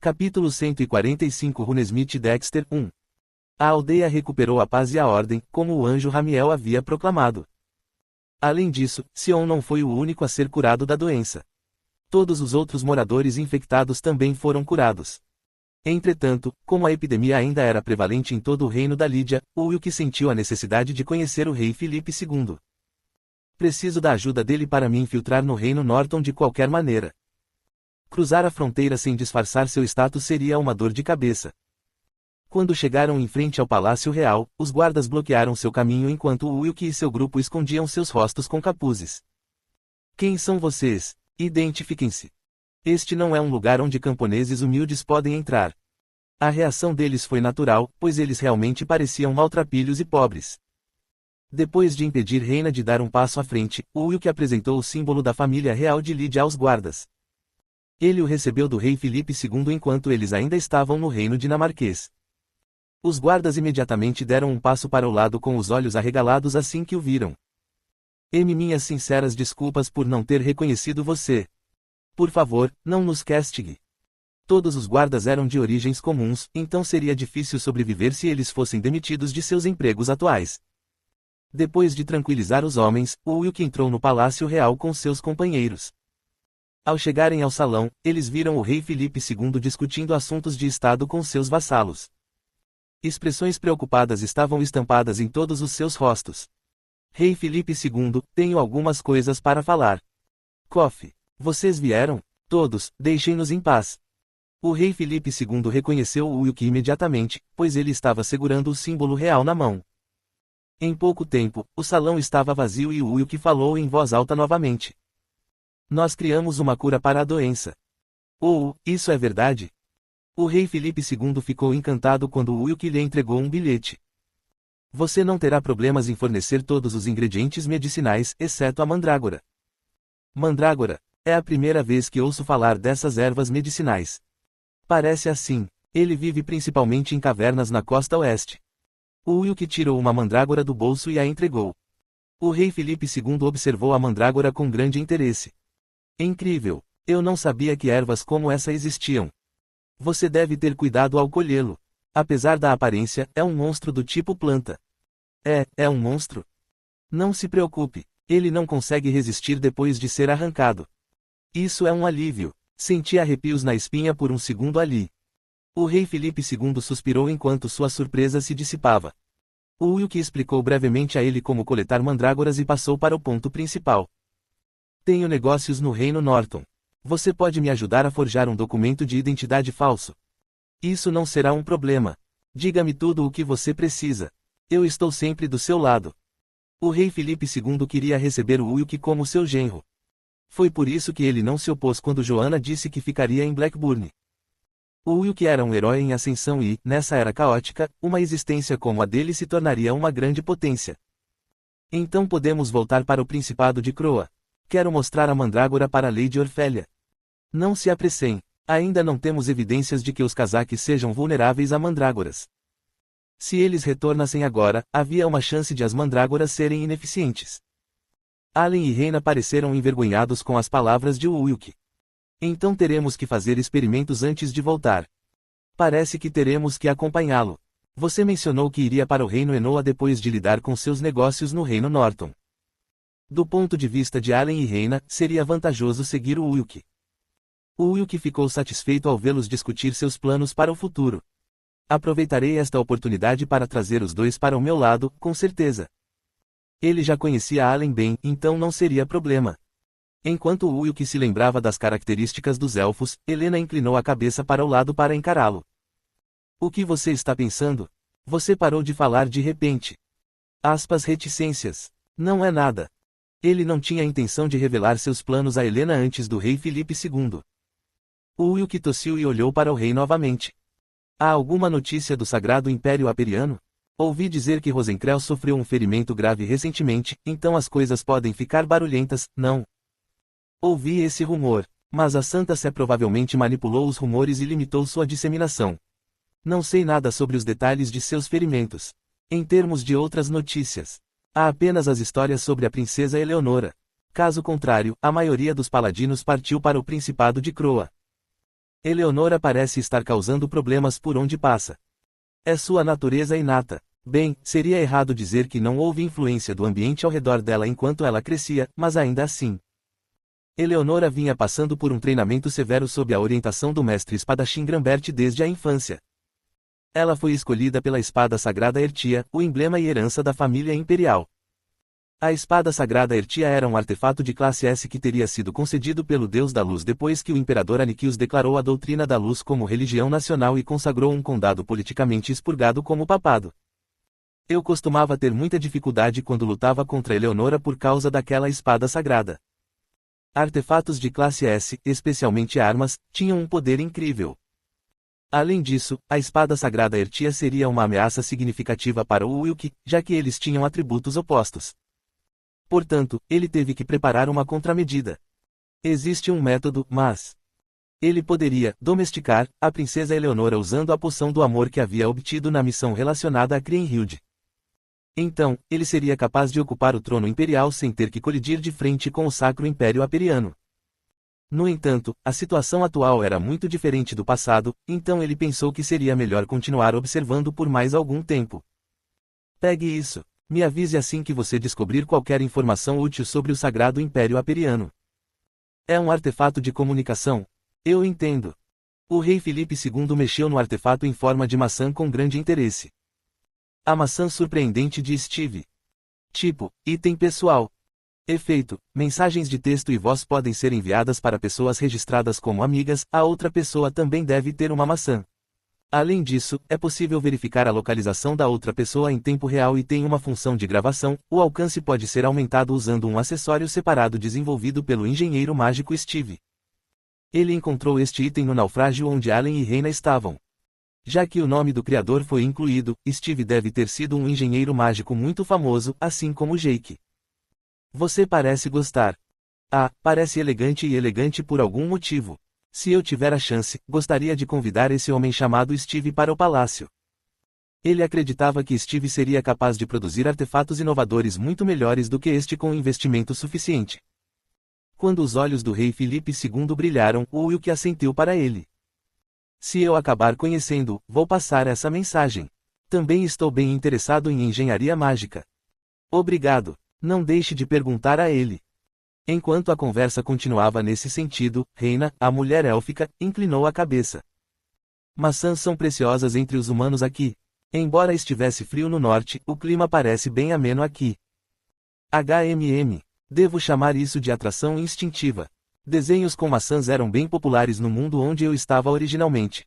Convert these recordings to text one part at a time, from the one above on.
Capítulo 145 Runesmith Dexter 1. A aldeia recuperou a paz e a ordem, como o anjo Ramiel havia proclamado. Além disso, Sion não foi o único a ser curado da doença. Todos os outros moradores infectados também foram curados. Entretanto, como a epidemia ainda era prevalente em todo o reino da Lídia, Ulk sentiu a necessidade de conhecer o rei Filipe II. Preciso da ajuda dele para me infiltrar no reino Norton de qualquer maneira. Cruzar a fronteira sem disfarçar seu status seria uma dor de cabeça. Quando chegaram em frente ao Palácio Real, os guardas bloquearam seu caminho enquanto Ulk e seu grupo escondiam seus rostos com capuzes. Quem são vocês? Identifiquem-se. Este não é um lugar onde camponeses humildes podem entrar. A reação deles foi natural, pois eles realmente pareciam maltrapilhos e pobres. Depois de impedir Reina de dar um passo à frente, Ulk apresentou o símbolo da família real de Lídia aos guardas. Ele o recebeu do rei Filipe II enquanto eles ainda estavam no reino dinamarquês. Os guardas imediatamente deram um passo para o lado com os olhos arregalados assim que o viram. Minhas sinceras desculpas por não ter reconhecido você. Por favor, não nos castigue. Todos os guardas eram de origens comuns, então seria difícil sobreviver se eles fossem demitidos de seus empregos atuais. Depois de tranquilizar os homens, Ulk entrou no Palácio Real com seus companheiros. Ao chegarem ao salão, eles viram o rei Filipe II discutindo assuntos de estado com seus vassalos. Expressões preocupadas estavam estampadas em todos os seus rostos. Rei Filipe II, tenho algumas coisas para falar. Cof. Vocês vieram? Todos, deixem-nos em paz. O rei Filipe II reconheceu Ulk imediatamente, pois ele estava segurando o símbolo real na mão. Em pouco tempo, o salão estava vazio e Ulk falou em voz alta novamente. Nós criamos uma cura para a doença. Isso é verdade? O rei Filipe II ficou encantado quando Ulk lhe entregou um bilhete. Você não terá problemas em fornecer todos os ingredientes medicinais, exceto a mandrágora. Mandrágora, é a primeira vez que ouço falar dessas ervas medicinais. Parece assim, ele vive principalmente em cavernas na costa oeste. Ulk tirou uma mandrágora do bolso e a entregou. O rei Filipe II observou a mandrágora com grande interesse. Incrível! Eu não sabia que ervas como essa existiam. Você deve ter cuidado ao colhê-lo. Apesar da aparência, é um monstro do tipo planta. É um monstro? Não se preocupe, ele não consegue resistir depois de ser arrancado. Isso é um alívio. Senti arrepios na espinha por um segundo ali. O rei Filipe II suspirou enquanto sua surpresa se dissipava. Ulk explicou brevemente a ele como coletar mandrágoras e passou para o ponto principal. Tenho negócios no reino Norton. Você pode me ajudar a forjar um documento de identidade falso? Isso não será um problema. Diga-me tudo o que você precisa. Eu estou sempre do seu lado. O rei Filipe II queria receber Ulk como seu genro. Foi por isso que ele não se opôs quando Joanna disse que ficaria em Blackburn. Ulk era um herói em ascensão e, nessa era caótica, uma existência como a dele se tornaria uma grande potência. Então podemos voltar para o Principado de Croa. Quero mostrar a mandrágora para Lady Orfélia. Não se apressem, ainda não temos evidências de que os cazaques sejam vulneráveis a mandrágoras. Se eles retornassem agora, havia uma chance de as mandrágoras serem ineficientes. Allen e Reina pareceram envergonhados com as palavras de Ulk. Então teremos que fazer experimentos antes de voltar. Parece que teremos que acompanhá-lo. Você mencionou que iria para o reino Enoa depois de lidar com seus negócios no reino Norton. Do ponto de vista de Allen e Reina, seria vantajoso seguir o Ulk. Ulk ficou satisfeito ao vê-los discutir seus planos para o futuro. Aproveitarei esta oportunidade para trazer os dois para o meu lado, com certeza. Ele já conhecia Allen bem, então não seria problema. Enquanto Ulk se lembrava das características dos elfos, Helena inclinou a cabeça para o lado para encará-lo. O que você está pensando? Você parou de falar de repente. Reticências. Não é nada. Ele não tinha a intenção de revelar seus planos a Helena antes do rei Filipe II. Ulk tossiu e olhou para o rei novamente. Há alguma notícia do Sagrado Império Aperiano? Ouvi dizer que Rosencrel sofreu um ferimento grave recentemente, então as coisas podem ficar barulhentas, não? Ouvi esse rumor, mas a Santa Sé provavelmente manipulou os rumores e limitou sua disseminação. Não sei nada sobre os detalhes de seus ferimentos. Em termos de outras notícias, há apenas as histórias sobre a princesa Eleonora. Caso contrário, a maioria dos paladinos partiu para o Principado de Croa. Eleonora parece estar causando problemas por onde passa. É sua natureza inata. Bem, seria errado dizer que não houve influência do ambiente ao redor dela enquanto ela crescia, mas ainda assim. Eleonora vinha passando por um treinamento severo sob a orientação do mestre espadachim Grambert desde a infância. Ela foi escolhida pela espada sagrada Ertia, o emblema e herança da família imperial. A espada sagrada Ertia era um artefato de classe S que teria sido concedido pelo Deus da Luz depois que o imperador Anikios declarou a doutrina da luz como religião nacional e consagrou um condado politicamente expurgado como papado. Eu costumava ter muita dificuldade quando lutava contra Eleonora por causa daquela espada sagrada. Artefatos de classe S, especialmente armas, tinham um poder incrível. Além disso, a espada sagrada Ertia seria uma ameaça significativa para o Wilk, já que eles tinham atributos opostos. Portanto, ele teve que preparar uma contramedida. Existe um método, mas ele poderia domesticar a princesa Eleonora usando a poção do amor que havia obtido na missão relacionada a Kriemhild. Então, ele seria capaz de ocupar o trono imperial sem ter que colidir de frente com o Sacro Império Aperiano. No entanto, a situação atual era muito diferente do passado, então ele pensou que seria melhor continuar observando por mais algum tempo. Pegue isso. Me avise assim que você descobrir qualquer informação útil sobre o Sagrado Império Aperiano. É um artefato de comunicação. Eu entendo. O rei Filipe II mexeu no artefato em forma de maçã com grande interesse. A maçã surpreendente de Steve. Tipo, item pessoal. Efeito, mensagens de texto e voz podem ser enviadas para pessoas registradas como amigas, a outra pessoa também deve ter uma maçã. Além disso, é possível verificar a localização da outra pessoa em tempo real e tem uma função de gravação. O alcance pode ser aumentado usando um acessório separado desenvolvido pelo engenheiro mágico Steve. Ele encontrou este item no naufrágio onde Allen e Reina estavam. Já que o nome do criador foi incluído, Steve deve ter sido um engenheiro mágico muito famoso, assim como Jake. Você parece gostar. Ah, parece elegante e elegante por algum motivo. Se eu tiver a chance, gostaria de convidar esse homem chamado Steve para o palácio. Ele acreditava que Steve seria capaz de produzir artefatos inovadores muito melhores do que este com investimento suficiente. Quando os olhos do rei Filipe II brilharam, o Wilk assentiu para ele. Se eu acabar conhecendo, vou passar essa mensagem. Também estou bem interessado em engenharia mágica. Obrigado. Não deixe de perguntar a ele. Enquanto a conversa continuava nesse sentido, Reina, a mulher élfica, inclinou a cabeça. Maçãs são preciosas entre os humanos aqui. Embora estivesse frio no norte, o clima parece bem ameno aqui. Devo chamar isso de atração instintiva. Desenhos com maçãs eram bem populares no mundo onde eu estava originalmente.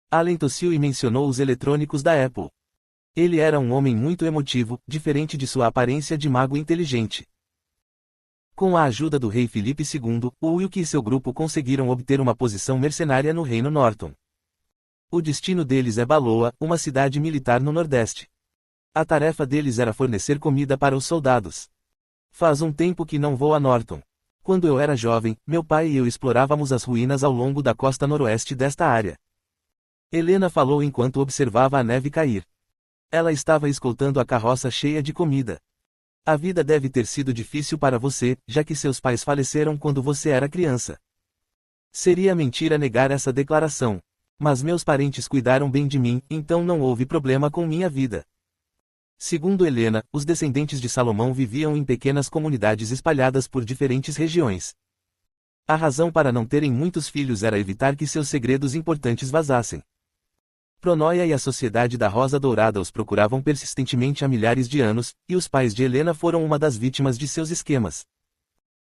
Allen tossiu e mencionou os eletrônicos da Apple. Ele era um homem muito emotivo, diferente de sua aparência de mago inteligente. Com a ajuda do rei Filipe II, o Wilk e seu grupo conseguiram obter uma posição mercenária no Reino Norton. O destino deles é Baloa, uma cidade militar no Nordeste. A tarefa deles era fornecer comida para os soldados. Faz um tempo que não vou a Norton. Quando eu era jovem, meu pai e eu explorávamos as ruínas ao longo da costa noroeste desta área. Helena falou enquanto observava a neve cair. Ela estava escoltando a carroça cheia de comida. A vida deve ter sido difícil para você, já que seus pais faleceram quando você era criança. Seria mentira negar essa declaração. Mas meus parentes cuidaram bem de mim, então não houve problema com minha vida. Segundo Helena, os descendentes de Salomão viviam em pequenas comunidades espalhadas por diferentes regiões. A razão para não terem muitos filhos era evitar que seus segredos importantes vazassem. Pronoia e a Sociedade da Rosa Dourada os procuravam persistentemente há milhares de anos, e os pais de Helena foram uma das vítimas de seus esquemas.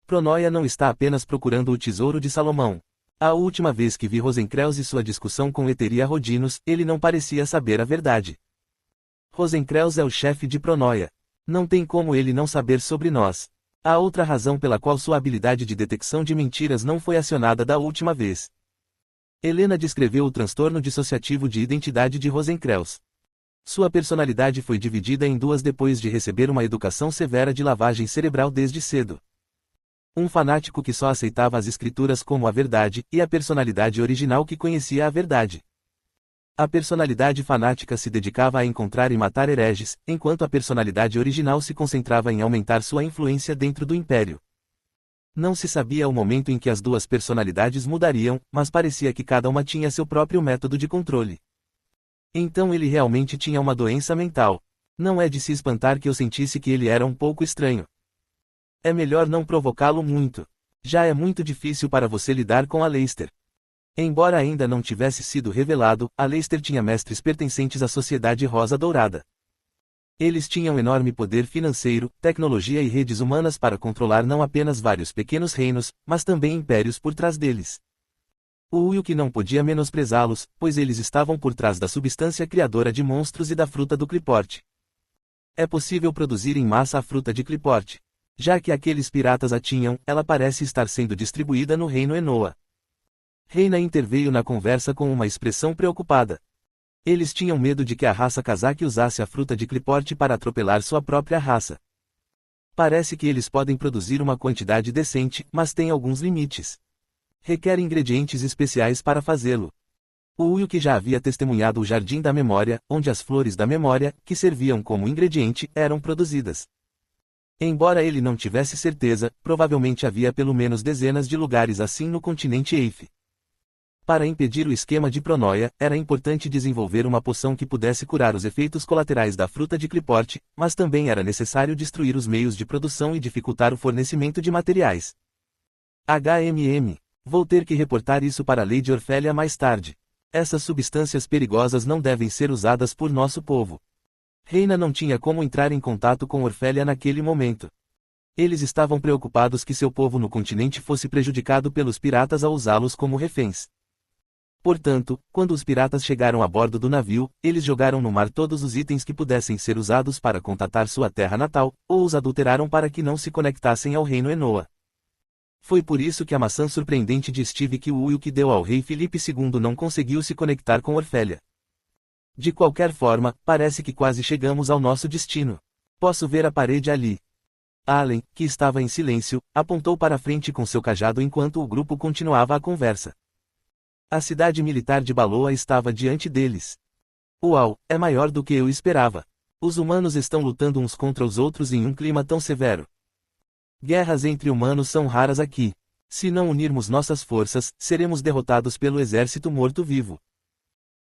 Pronoia não está apenas procurando o tesouro de Salomão. A última vez que vi Rosencreuz e sua discussão com Eteria Rodinos, ele não parecia saber a verdade. Rosencreuz é o chefe de Pronoia. Não tem como ele não saber sobre nós. Há outra razão pela qual sua habilidade de detecção de mentiras não foi acionada da última vez. Helena descreveu o transtorno dissociativo de identidade de Rosencreuz. Sua personalidade foi dividida em duas depois de receber uma educação severa de lavagem cerebral desde cedo. Um fanático que só aceitava as escrituras como a verdade, e a personalidade original que conhecia a verdade. A personalidade fanática se dedicava a encontrar e matar hereges, enquanto a personalidade original se concentrava em aumentar sua influência dentro do Império. Não se sabia o momento em que as duas personalidades mudariam, mas parecia que cada uma tinha seu próprio método de controle. Então ele realmente tinha uma doença mental. Não é de se espantar que eu sentisse que ele era um pouco estranho. É melhor não provocá-lo muito. Já é muito difícil para você lidar com Aleister. Embora ainda não tivesse sido revelado, Aleister tinha mestres pertencentes à Sociedade Rosa Dourada. Eles tinham enorme poder financeiro, tecnologia e redes humanas para controlar não apenas vários pequenos reinos, mas também impérios por trás deles. O Ulk não podia menosprezá-los, pois eles estavam por trás da substância criadora de monstros e da fruta do Qlipport. É possível produzir em massa a fruta de Qlipport. Já que aqueles piratas a tinham, ela parece estar sendo distribuída no reino Enoa. Reina interveio na conversa com uma expressão preocupada. Eles tinham medo de que a raça Kazaki usasse a fruta de Qlipport para atropelar sua própria raça. Parece que eles podem produzir uma quantidade decente, mas tem alguns limites. Requer ingredientes especiais para fazê-lo. O Ulk já havia testemunhado o Jardim da Memória, onde as flores da memória, que serviam como ingrediente, eram produzidas. Embora ele não tivesse certeza, provavelmente havia pelo menos dezenas de lugares assim no continente Eif. Para impedir o esquema de Pronoia, era importante desenvolver uma poção que pudesse curar os efeitos colaterais da fruta de Qlipport, mas também era necessário destruir os meios de produção e dificultar o fornecimento de materiais. Vou ter que reportar isso para a Lady Orfélia mais tarde. Essas substâncias perigosas não devem ser usadas por nosso povo. Reina não tinha como entrar em contato com Orfélia naquele momento. Eles estavam preocupados que seu povo no continente fosse prejudicado pelos piratas ao usá-los como reféns. Portanto, quando os piratas chegaram a bordo do navio, eles jogaram no mar todos os itens que pudessem ser usados para contatar sua terra natal, ou os adulteraram para que não se conectassem ao reino Enoa. Foi por isso que a maçã surpreendente de Steve que o Ulk deu ao rei Filipe II não conseguiu se conectar com Orfélia. De qualquer forma, parece que quase chegamos ao nosso destino. Posso ver a parede ali. Allen, que estava em silêncio, apontou para frente com seu cajado enquanto o grupo continuava a conversa. A cidade militar de Baloa estava diante deles. Uau, é maior do que eu esperava. Os humanos estão lutando uns contra os outros em um clima tão severo. Guerras entre humanos são raras aqui. Se não unirmos nossas forças, seremos derrotados pelo exército morto-vivo.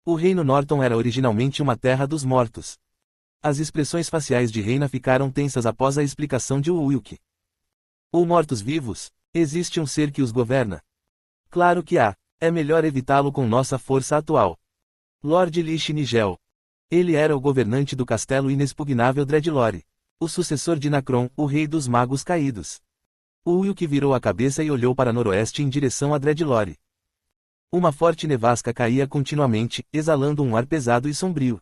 O reino Norton era originalmente uma terra dos mortos. As expressões faciais de Reina ficaram tensas após a explicação de Ulk. Ou mortos-vivos? Existe um ser que os governa? Claro que há. É melhor evitá-lo com nossa força atual. Lord Lich Nigel. Ele era o governante do castelo inexpugnável Dreadlore. O sucessor de Nacron, o rei dos magos caídos. O Ulk virou a cabeça e olhou para noroeste em direção a Dreadlore. Uma forte nevasca caía continuamente, exalando um ar pesado e sombrio.